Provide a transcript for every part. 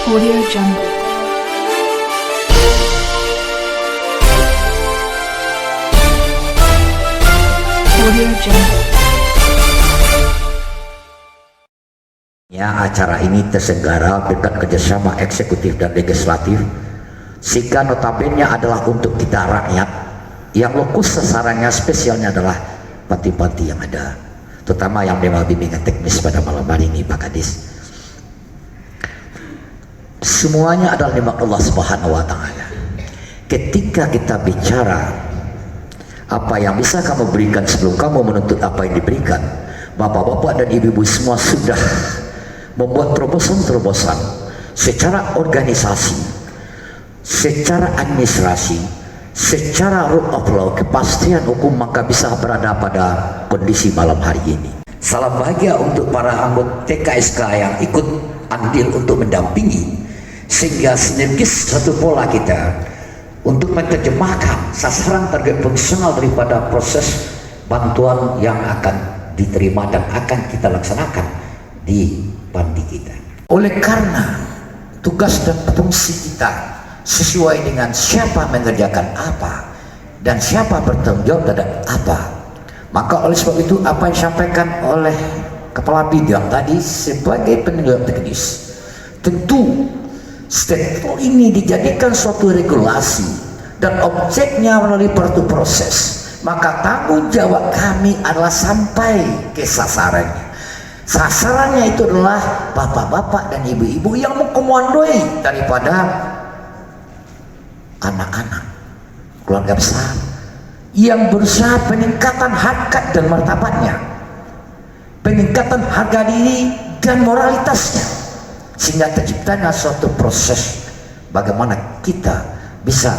Audio Jungle. Audio Jungle. Ya, acara ini terselenggara berkat kerjasama eksekutif dan legislatif, sehingga notabene adalah untuk kita rakyat yang lokus sasarannya spesialnya adalah panti-panti yang ada, terutama yang memang bimbingan teknis pada malam hari ini, Pak Kadis. Semuanya adalah nikmat Allah Subhanahu wa Ta'ala. Ketika kita bicara apa yang bisa kamu berikan sebelum kamu menuntut apa yang diberikan, bapak-bapak dan ibu-ibu semua sudah membuat terobosan-terobosan secara organisasi, secara administrasi, secara rule of law, kepastian hukum, maka bisa berada pada kondisi malam hari ini. Salam bahagia untuk para anggota TKSK yang ikut andil untuk mendampingi, sehingga sinergis satu pola kita untuk menerjemahkan sasaran target fungsional daripada proses bantuan yang akan diterima dan akan kita laksanakan di panti kita. Oleh karena tugas dan fungsi kita sesuai dengan siapa mengerjakan apa dan siapa bertanggung jawab terhadap apa, maka oleh sebab itu apa yang disampaikan oleh Kepala Bidang tadi sebagai penilaian teknis, tentu step ini dijadikan suatu regulasi dan objeknya melalui suatu proses, maka tanggung jawab kami adalah sampai ke sasarannya. Sasarannya itu adalah bapak-bapak dan ibu-ibu yang mengkomandoi daripada anak-anak keluarga besar yang berusaha peningkatan harkat dan martabatnya, peningkatan harga diri dan moralitasnya, sehingga terciptanya suatu proses bagaimana kita bisa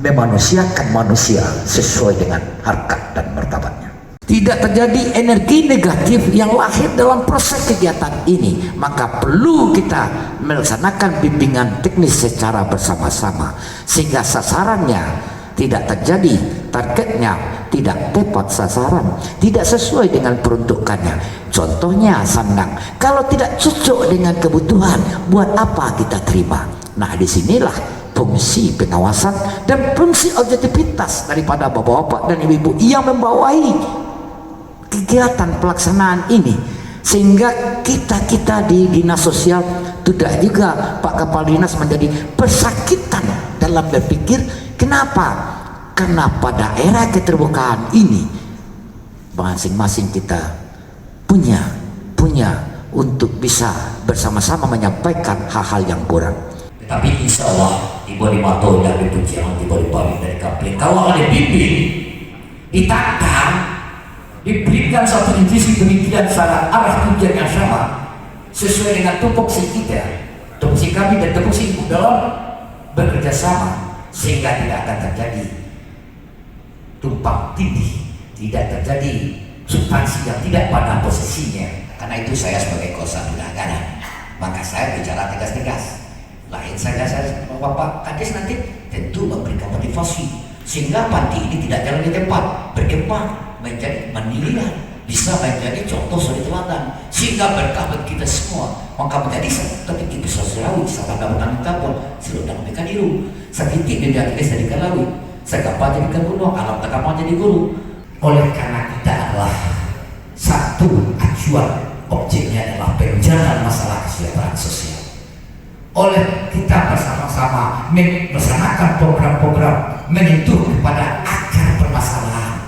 memanusiakan manusia sesuai dengan harkat dan martabatnya. Tidak terjadi energi negatif yang lahir dalam proses kegiatan ini, maka perlu kita melaksanakan bimbingan teknis secara bersama-sama sehingga sasarannya tidak terjadi, targetnya tidak tepat sasaran, tidak sesuai dengan peruntukannya. Contohnya sandang, kalau tidak cocok dengan kebutuhan, buat apa kita terima? Nah, disinilah fungsi pengawasan dan fungsi objektivitas daripada bapak-bapak dan ibu-ibu yang membawahi kegiatan pelaksanaan ini, sehingga kita di dinas sosial tidak juga Pak Kepala Dinas menjadi persakitan dalam berpikir. Kenapa? Karena pada era keterbukaan ini masing-masing kita punya untuk bisa bersama-sama menyampaikan hal-hal yang kurang. Tetapi insya Allah di bawah mato dan dipujian di bawah pamit dari kapling, kalau ada bimbing ditata, diberikan suatu intuisi pemikiran secara arah tujuan yang sama sesuai dengan tupoksi kita, tupoksi kami dan tupoksi ibu dalam bekerja sama, sehingga tidak akan terjadi tumpang tindih, tidak terjadi substansi yang tidak pada posisinya. Karena itu saya sebagai koordinator anggaran, maka saya bicara tegas-tegas. Lain saya Bapak Kadis nanti tentu memberikan motivasi sehingga panti ini tidak jalan di tempat, berkembang menjadi mandirian, bisa menjadi contoh suri teladan, sehingga berkah bagi kita semua. Maka menjadi seperti itu sosiawi, sabda bertanggung jawab, seludang mereka diru, setitik dia tulis dari kalawi, segapa jadi guru, alam tegama jadi guru. Oleh karena kita adalah satu acuan, objeknya adalah penanganan masalah kesejahteraan sosial. Oleh kita bersama-sama melaksanakan program-program menyentuh kepada akar permasalahan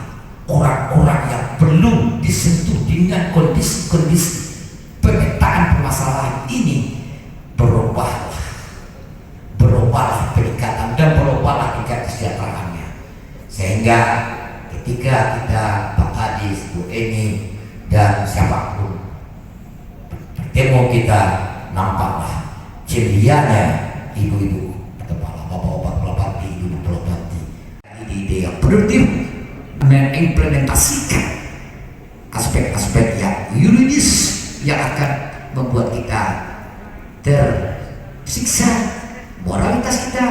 orang-orang yang belum disentuh dengan kondisi-kondisi pemetaan permasalahan ini, berubahlah peningkatan dan berubahlah tingkat kesejahteraannya, sehingga ketika kita Pak Kadis, Bu Eni dan siapapun bertemu, kita nampaklah cerianya ibu-ibu kepala, bapak-bapak pelapati, ibu pelapati, ide-ide yang produktif mengimplementasikan aspek-aspek yang yuridis yang akan membuat kita tersiksa moralitas kita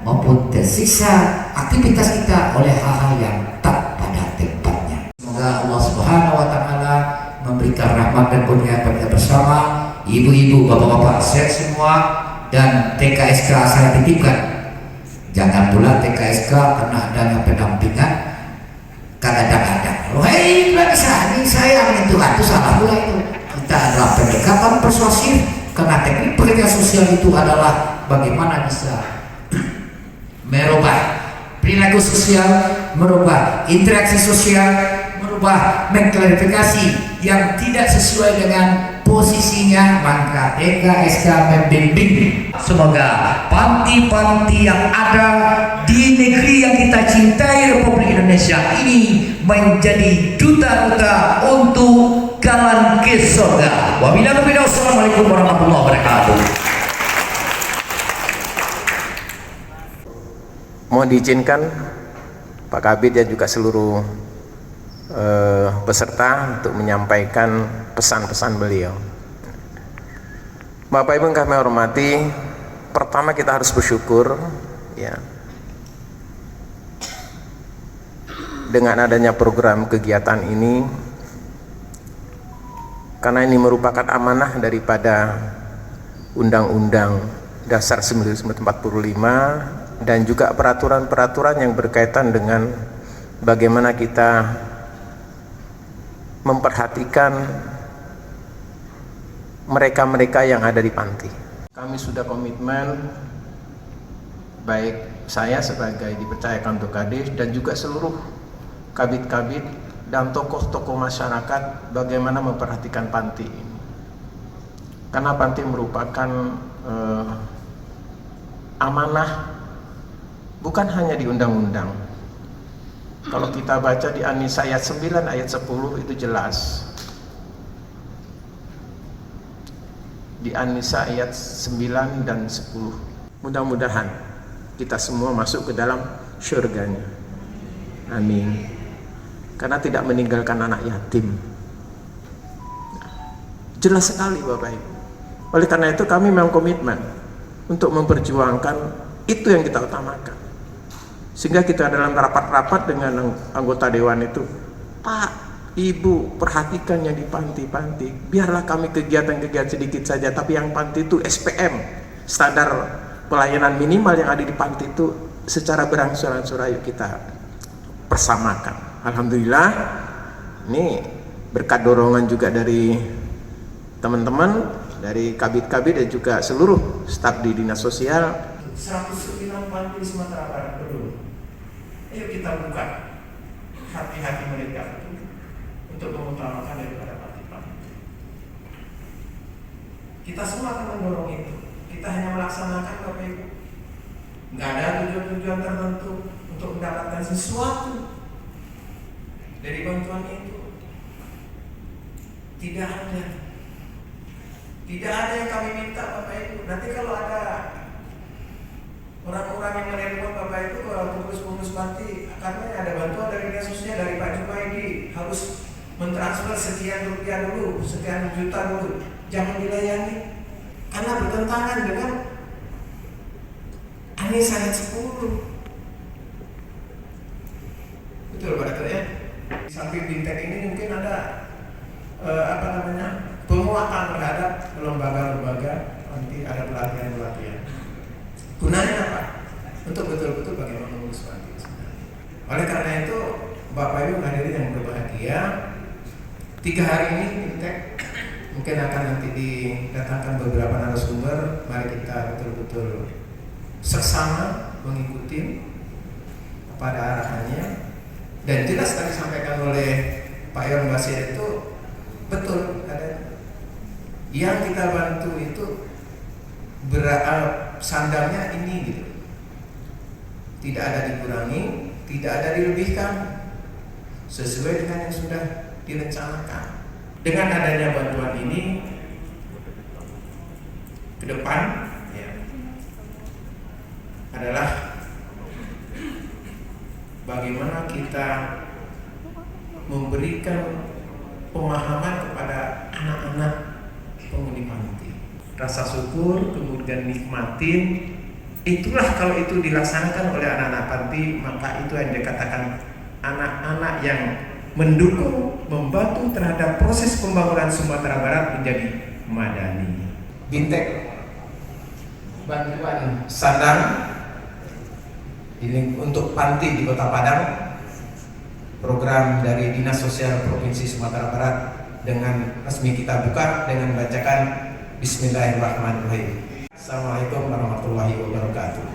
maupun tersiksa aktivitas kita oleh hal-hal yang tak pada tempatnya. Semoga Allah Subhanahu wa Ta'ala memberikan rahmat dan kurnia kepada kita bersama. Ibu-ibu, bapak-bapak, sehat semua, dan TKSK saya titipkan. Jangan pula TKSK karena adanya pendampingan kadang-kadang, hei bangsa ini saya menyentuh itu salah pula itu. Kita adalah pendekatan persuasif karena teknik pekerjaan sosial itu adalah bagaimana bisa merubah perilaku sosial, merubah interaksi sosial, merubah mengklarifikasi yang tidak sesuai dengan posisinya, maka TKSK membimbing. Semoga panti-panti yang ada di negeri yang kita cintai Republik Indonesia ini menjadi duta-duta untuk jalan ke surga. Wabillahi taufiq. Wassalamualaikum warahmatullahi wabarakatuh. Mohon diizinkan Pak Kabid dan juga seluruh peserta untuk menyampaikan pesan-pesan beliau. Bapak Ibu yang kami hormati, pertama kita harus bersyukur ya, dengan adanya program kegiatan ini, karena ini merupakan amanah daripada Undang-Undang Dasar 1945 dan juga peraturan-peraturan yang berkaitan dengan bagaimana kita memperhatikan mereka-mereka yang ada di panti. Kami sudah komitmen, baik saya sebagai dipercayakan untuk Kadis dan juga seluruh kabit-kabit dan tokoh-tokoh masyarakat, bagaimana memperhatikan panti ini. Karena panti merupakan amanah, bukan hanya di undang-undang. Kalau kita baca di An-Nisa ayat 9 ayat 10 itu jelas. Di An-Nisa ayat 9 dan 10. Mudah-mudahan kita semua masuk ke dalam syurganya. Amin. Karena tidak meninggalkan anak yatim. Jelas sekali Bapak Ibu. Oleh karena itu kami memang komitmen untuk memperjuangkan itu yang kita utamakan. Sehingga kita dalam rapat-rapat dengan anggota dewan itu, Pak, Ibu, perhatikan yang di panti-panti. Biarlah kami kegiatan-kegiatan sedikit saja, tapi yang panti itu SPM, standar pelayanan minimal yang ada di panti itu secara berangsur-angsur ayo kita persamakan. Alhamdulillah, ini berkat dorongan juga dari teman-teman, dari kabit-kabit dan juga seluruh staf di Dinas Sosial. 109 panti di Sumatera Barat dulu. Ayo kita buka hati-hati mereka untuk mengutamakan daripada panti-panti. Kita semua akan mendorong itu. Kita hanya melaksanakan Bapak Ibu. Nggak ada tujuan-tujuan tertentu untuk mendapatkan sesuatu dari bantuan itu. Tidak ada. Tidak ada yang kami minta Bapak Ibu. Nanti kalau ada orang-orang yang menerima Bapak Ibu, pengurus-pengurus panti, karena ada bantuan dari Dinas Sosial, dari Pak Jumaidi, harus mentransfer sekian rupiah dulu, sekian juta dulu, jangan dilayani karena bertentangan dengan An-Nisa ayat 10. Betul Pak Dokter ya? Di samping Bintek ini mungkin ada penguatan terhadap lembaga-lembaga, nanti ada pelatihan-pelatihan. Gunanya apa? Untuk betul-betul bagaimana mengurus panti. Oleh karena itu, Bapak Ibu hadirin yang berbahagia, 3 hari ini Bintek mungkin akan nanti didatangkan beberapa narasumber. Mari kita betul-betul seksama mengikuti pada arahannya. Dan jelas tadi disampaikan oleh Pak Yon Basir itu betul, ada yang kita bantu itu sandalnya ini gitu. Tidak ada dikurangi, tidak ada dilebihkan, sesuai dengan yang sudah direncanakan. Dengan adanya bantuan ini ke depan ya, adalah bagaimana kita memberikan pemahaman kepada anak-anak penghuni panti. Rasa syukur, kemudian nikmatin. Itulah kalau itu dilaksanakan oleh anak-anak panti, maka itu yang dikatakan anak-anak yang mendukung, membantu terhadap proses pembangunan Sumatera Barat menjadi madani. Bintek bantuan sandang ini untuk panti di Kota Padang, program dari Dinas Sosial Provinsi Sumatera Barat, dengan resmi kita buka dengan bacakan Bismillahirrahmanirrahim. Assalamualaikum warahmatullahi wabarakatuh.